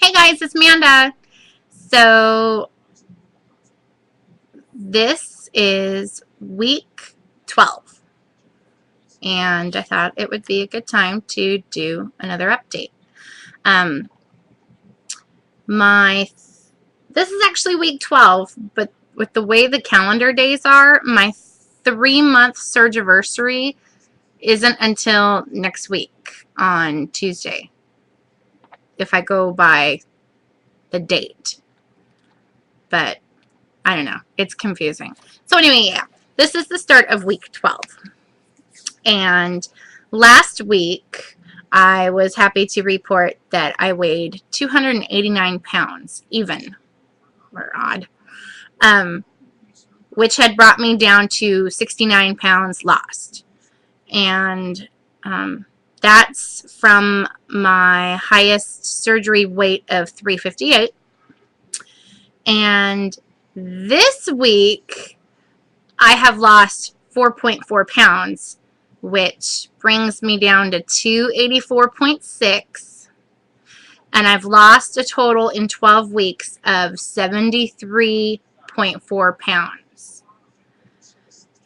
Hey guys, it's Amanda. So this is week 12, and I thought it would be a good time to do another update. Um, my this is actually week 12, but with the way the calendar days are, my 3-month surgiversary isn't until next week on Tuesday, if I go by the date. But I don't know. It's confusing. So anyway, yeah, this is the start of week 12. And last week, I was happy to report that I weighed 289 pounds, even, or odd, which had brought me down to 69 pounds lost. And that's from my highest surgery weight of 358. And this week, I have lost 4.4 pounds, which brings me down to 284.6. And I've lost a total in 12 weeks of 73.4 pounds.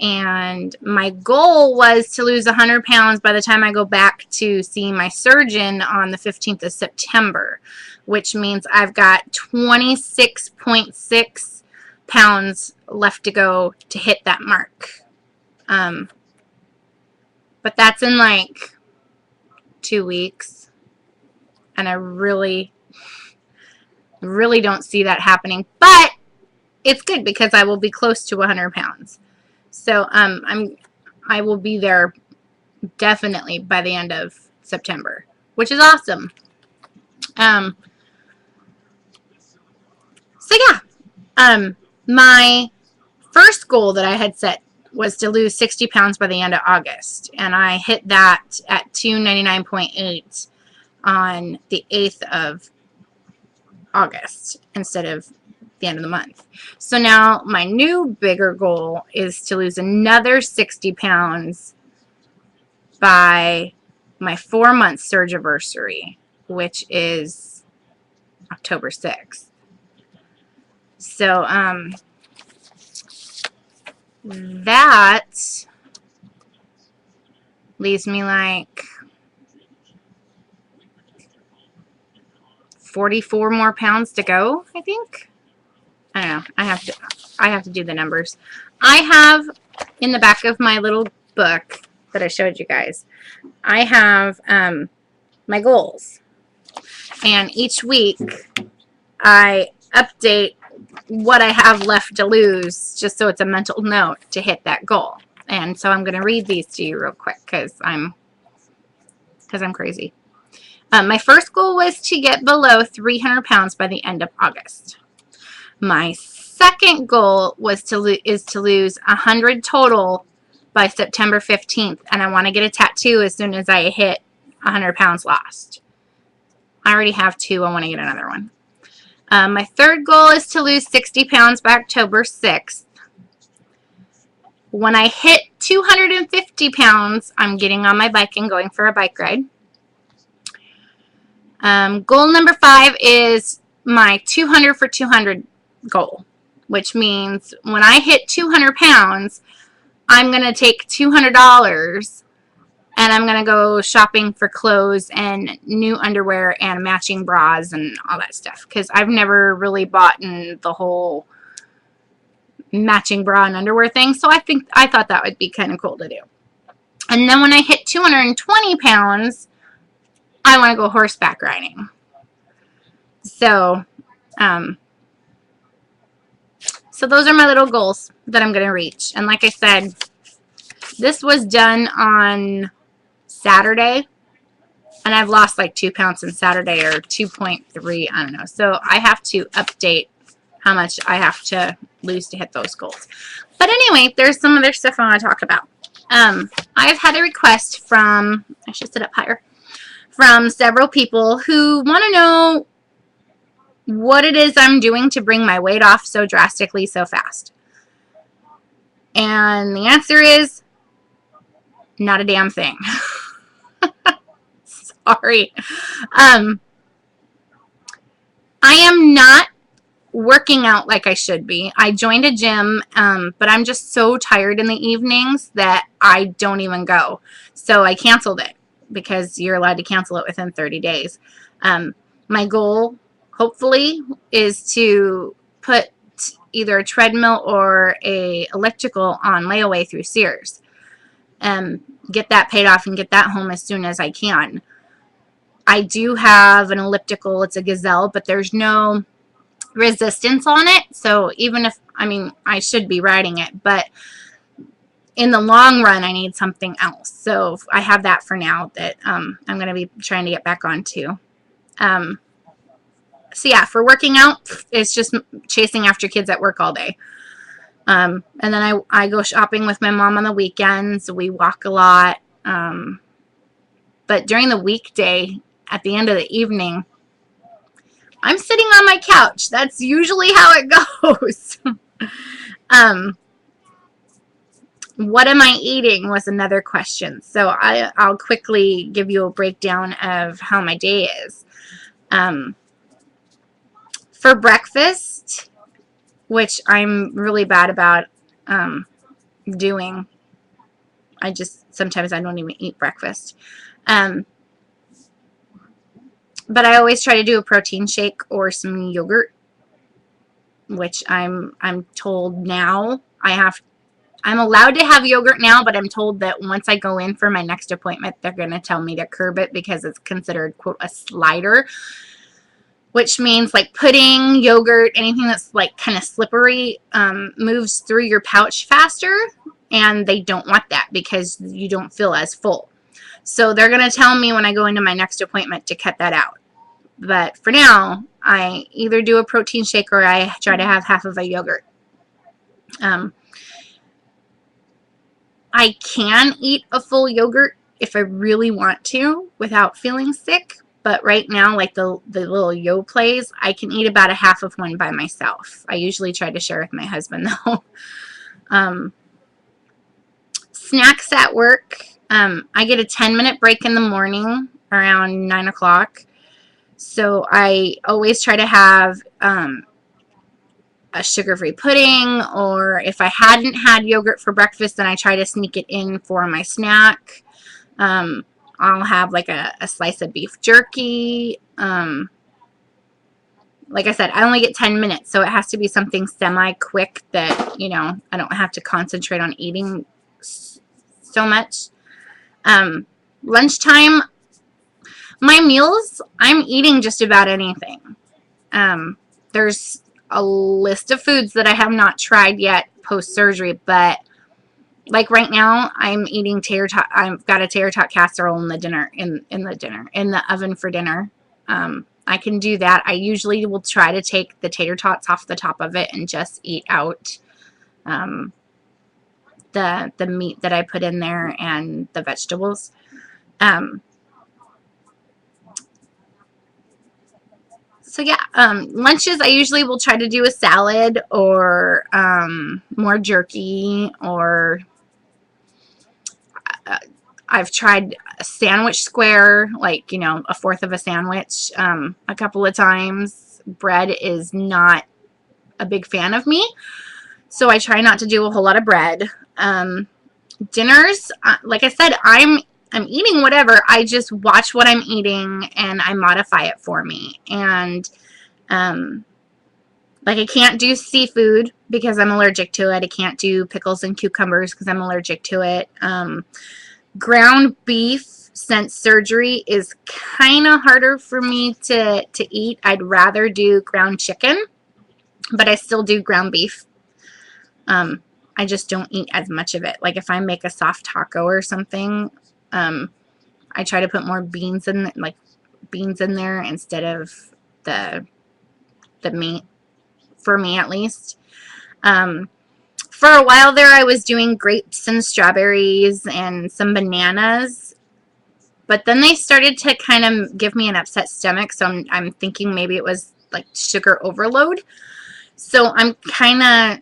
And my goal was to lose 100 pounds by the time I go back to see my surgeon on the 15th of September, which means I've got 26.6 pounds left to go to hit that mark. But that's in like 2 weeks, and I really don't see that happening. But it's good because I will be close to 100 pounds. So I will be there definitely by the end of September, which is awesome. So yeah, my first goal that I had set was to lose 60 pounds by the end of August, and I hit that at 299.8 on the 8th of August instead of the end of the month. So now my new bigger goal is to lose another 60 pounds by my 4-month surgiversary, which is October 6th. So that leaves me like 44 more pounds to go, I think. I don't know. I have to do the numbers. I have in the back of my little book that I showed you guys, I have my goals. And each week I update what I have left to lose, just so it's a mental note to hit that goal. And so I'm going to read these to you real quick because I'm crazy. My first goal was to get below 300 pounds by the end of August. My second goal was to lose 100 total by September 15th, and I want to get a tattoo as soon as I hit 100 pounds lost. I already have 2. I want to get another one. My third goal is to lose 60 pounds by October 6th. When I hit 250 pounds, I'm getting on my bike and going for a bike ride. Goal number 5 is my 200 for 200 goal, which means when I hit 200 pounds, I'm going to take $200 and I'm going to go shopping for clothes and new underwear and matching bras and all that stuff, because I've never really bought in the whole matching bra and underwear thing, so I thought that would be kind of cool to do. And then when I hit 220 pounds, I want to go horseback riding. So those are my little goals that I'm going to reach. And like I said, this was done on Saturday, and I've lost like 2 pounds since Saturday, or 2.3, I don't know. So I have to update how much I have to lose to hit those goals. But anyway, there's some other stuff I want to talk about. I've had a request from, I should sit up higher, from several people who want to know what it is I'm doing to bring my weight off so drastically so fast. And the answer is not a damn thing. Sorry. I am not working out like I should be. I joined a gym, but I'm just so tired in the evenings that I don't even go. So I canceled it because you're allowed to cancel it within 30 days. My goal, hopefully, is to put either a treadmill or a elliptical on layaway through Sears. Get that paid off and get that home as soon as I can. I do have an elliptical. It's a Gazelle, but there's no resistance on it. So even if, I mean, I should be riding it, but in the long run, I need something else. So I have that for now that I'm going to be trying to get back onto. So yeah, for working out, it's just chasing after kids at work all day. And then I go shopping with my mom on the weekends. We walk a lot. But during the weekday, at the end of the evening, I'm sitting on my couch. That's usually how it goes. What am I eating was another question. So I'll quickly give you a breakdown of how my day is. For breakfast, which I'm really bad about doing, sometimes I don't even eat breakfast. But I always try to do a protein shake or some yogurt, which I'm told now I'm allowed to have yogurt now, but I'm told that once I go in for my next appointment, they're going to tell me to curb it because it's considered, quote, a slider, which means like pudding, yogurt, anything that's like kind of slippery moves through your pouch faster, and they don't want that because you don't feel as full. So they're going to tell me when I go into my next appointment to cut that out. But for now, I either do a protein shake or I try to have half of a yogurt. I can eat a full yogurt if I really want to without feeling sick. But right now, like the little Yoplays, I can eat about a half of one by myself. I usually try to share with my husband, though. Snacks at work. I get a 10-minute break in the morning around 9 o'clock. So I always try to have a sugar-free pudding, or if I hadn't had yogurt for breakfast, then I try to sneak it in for my snack. I'll have like a slice of beef jerky. Like I said, I only get 10 minutes, so it has to be something semi-quick that, you know, I don't have to concentrate on eating so much. Lunchtime, my meals, I'm eating just about anything. There's a list of foods that I have not tried yet post-surgery, but like right now, I'm eating tater tot. I've got a tater tot casserole in the oven for dinner. I can do that. I usually will try to take the tater tots off the top of it and just eat out the meat that I put in there and the vegetables. So yeah, lunches, I usually will try to do a salad or more jerky, or I've tried a sandwich square, like, you know, a fourth of a sandwich a couple of times. Bread is not a big fan of me, so I try not to do a whole lot of bread. Dinners, like I said, I'm eating whatever. I just watch what I'm eating and I modify it for me. And like I can't do seafood because I'm allergic to it. I can't do pickles and cucumbers because I'm allergic to it. Ground beef, since surgery, is kind of harder for me to eat. I'd rather do ground chicken, but I still do ground beef. I just don't eat as much of it. Like if I make a soft taco or something, I try to put more beans in there instead of the meat, for me at least. For a while there, I was doing grapes and strawberries and some bananas, but then they started to kind of give me an upset stomach, so I'm thinking maybe it was like sugar overload. So I'm kind of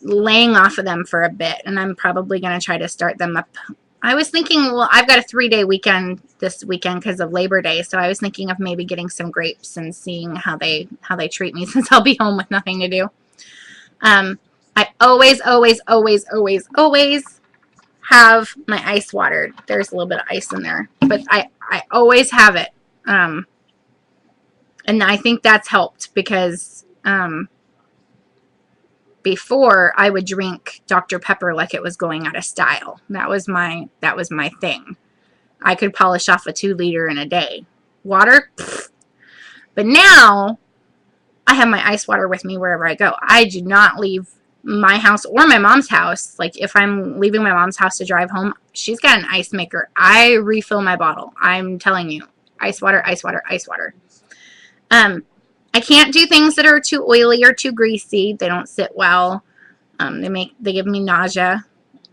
laying off of them for a bit, and I'm probably going to try to start them up I was thinking, well, I've got a 3-day weekend this weekend because of Labor Day, so I was thinking of maybe getting some grapes and seeing how they treat me since I'll be home with nothing to do. I always, always, always, always, always have my ice water. There's a little bit of ice in there, but I always have it. And I think that's helped because before I would drink Dr. Pepper like it was going out of style. That was my thing. I could polish off a 2-liter in a day. Water, pfft. But now I have my ice water with me wherever I go. I do not leave my house or my mom's house. Like if I'm leaving my mom's house to drive home, she's got an ice maker. I refill my bottle. I'm telling you, ice water, ice water, ice water. I can't do things that are too oily or too greasy. They don't sit well. They give me nausea.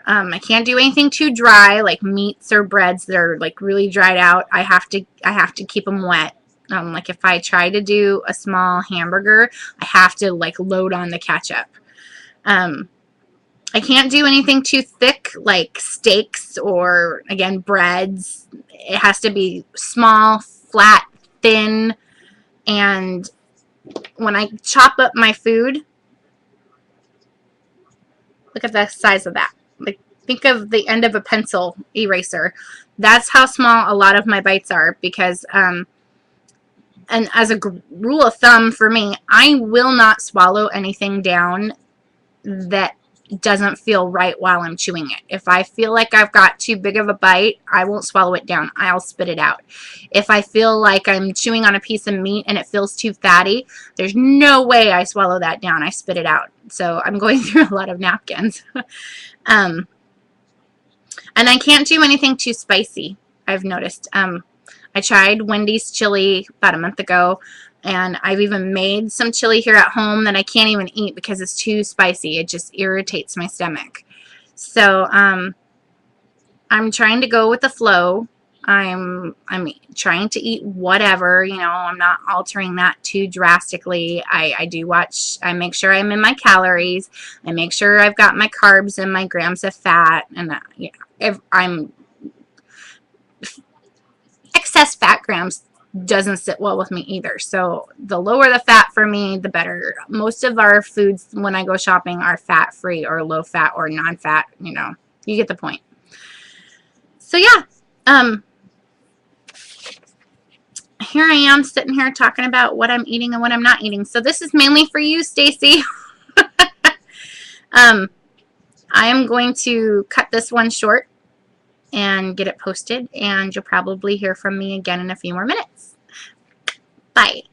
I can't do anything too dry, like meats or breads that are like really dried out. I have to keep them wet. Like if I try to do a small hamburger, I have to like load on the ketchup. I can't do anything too thick, like steaks or, again, breads. It has to be small, flat, thin, and when I chop up my food, look at the size of that. Like, think of the end of a pencil eraser. That's how small a lot of my bites are because, and as a rule of thumb for me, I will not swallow anything down that doesn't feel right while I'm chewing it. If I feel like I've got too big of a bite, I won't swallow it down. I'll spit it out. If I feel like I'm chewing on a piece of meat and it feels too fatty, there's no way I swallow that down. I spit it out. So I'm going through a lot of napkins. And I can't do anything too spicy, I've noticed. I tried Wendy's chili about a month ago, and I've even made some chili here at home that I can't even eat because it's too spicy. It just irritates my stomach. So I'm trying to go with the flow. I'm trying to eat whatever, you know. I'm not altering that too drastically. I do watch. I make sure I'm in my calories. I make sure I've got my carbs and my grams of fat, and yeah, if I'm excess fat grams doesn't sit well with me either. So the lower the fat for me, the better. Most of our foods when I go shopping are fat free or low fat or non-fat, you know. You get the point. So yeah, here I am sitting here talking about what I'm eating and what I'm not eating. So this is mainly for you, Stacy. I am going to cut this one short and get it posted, and you'll probably hear from me again in a few more minutes. Bye.